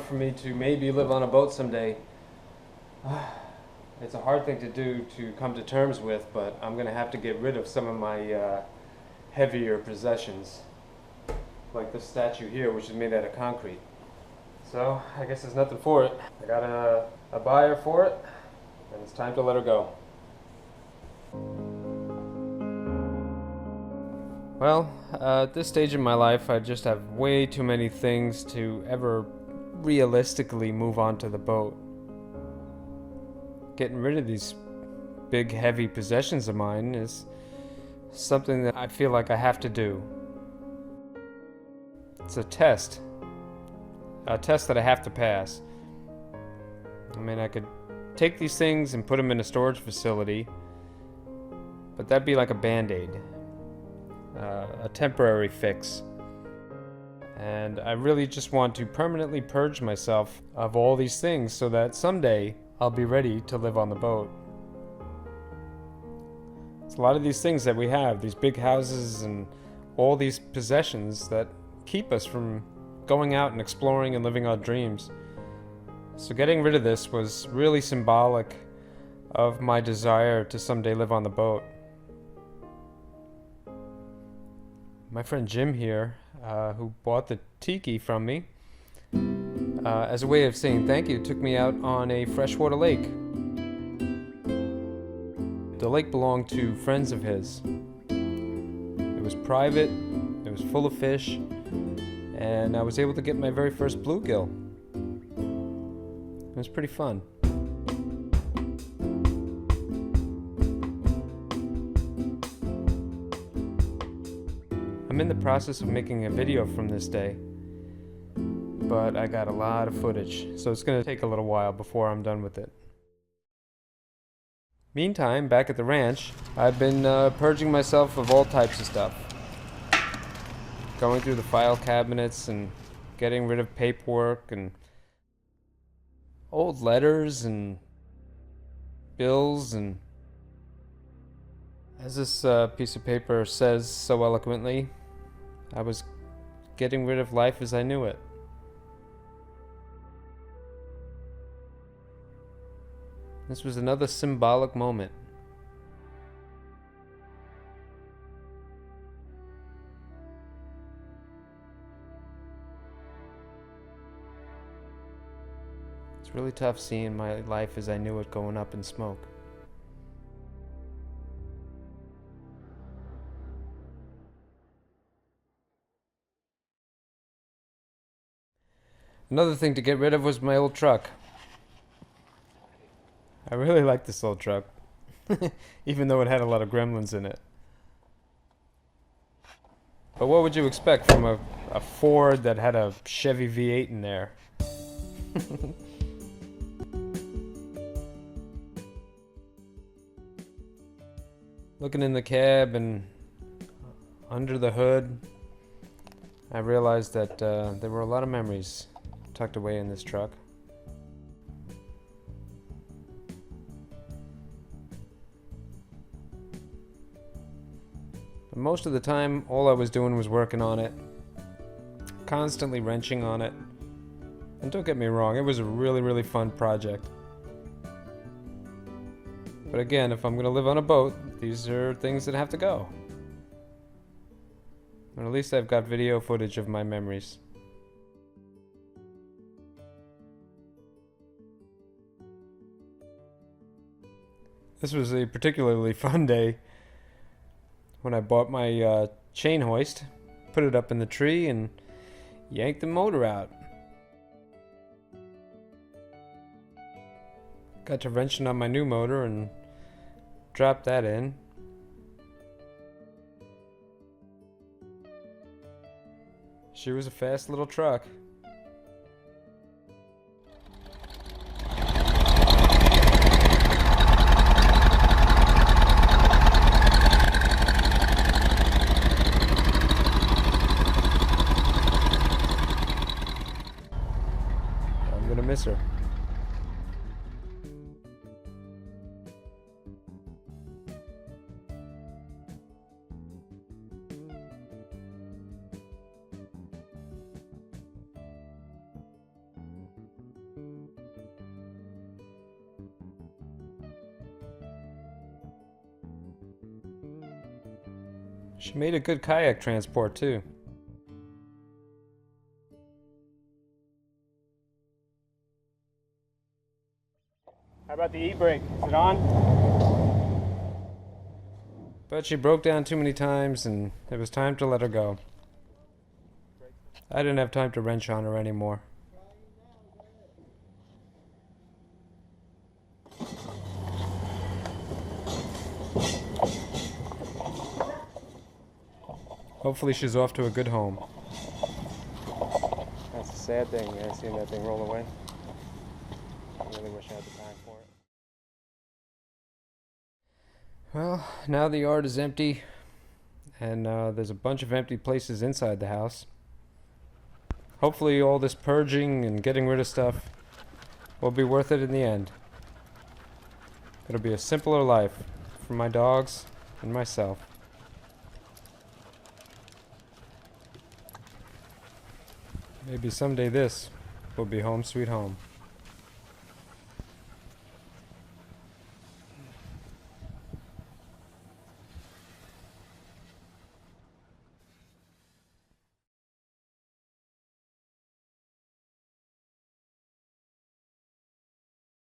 for me to maybe live on a boat someday. It's a hard thing to do to come to terms with, but I'm gonna have to get rid of some of my heavier possessions, like this statue here, which is made out of concrete. So I guess there's nothing for it. I got a buyer for it, and it's time to let her go. Well, at this stage in my life, I just have way too many things to ever realistically move on to the boat. Getting rid of these big, heavy possessions of mine is something that I feel like I have to do. It's a test that I have to pass. I mean, I could take these things and put them in a storage facility, but that'd be like a band-aid. A temporary fix. And I really just want to permanently purge myself of all these things so that someday I'll be ready to live on the boat. It's a lot of these things that we have, these big houses and all these possessions that keep us from going out and exploring and living our dreams. So getting rid of this was really symbolic of my desire to someday live on the boat. My friend Jim here, who bought the tiki from me, as a way of saying thank you, took me out on a freshwater lake. The lake belonged to friends of his. It was private, it was full of fish, and I was able to get my very first bluegill. It was pretty fun. I'm in the process of making a video from this day, but I got a lot of footage, so it's going to take a little while before I'm done with it. Meantime, back at the ranch, I've been purging myself of all types of stuff. Going through the file cabinets and getting rid of paperwork and old letters and bills, and as this piece of paper says so eloquently, I was getting rid of life as I knew it. This was another symbolic moment. It's really tough seeing my life as I knew it going up in smoke. Another thing to get rid of was my old truck. I really like this old truck, even though it had a lot of gremlins in it. But what would you expect from a Ford that had a Chevy V8 in there? Looking in the cab and under the hood, I realized that there were a lot of memories tucked away in this truck. But most of the time, all I was doing was working on it, constantly wrenching on it. And don't get me wrong, it was a really, really fun project. But again, if I'm going to live on a boat, these are things that have to go. And at least I've got video footage of my memories. This was a particularly fun day when I bought my chain hoist, put it up in the tree, and yanked the motor out. Got to wrenching on my new motor and dropped that in. She was a fast little truck. I'm gonna miss her. She made a good kayak transport too. How about the e-brake? Is it on? But she broke down too many times and it was time to let her go. I didn't have time to wrench on her anymore. Hopefully she's off to a good home. That's a sad thing, man, seeing that thing roll away. I really wish I had the time for it. Well, now the yard is empty, and there's a bunch of empty places inside the house. Hopefully all this purging and getting rid of stuff will be worth it in the end. It'll be a simpler life for my dogs and myself. Maybe someday this will be home sweet home.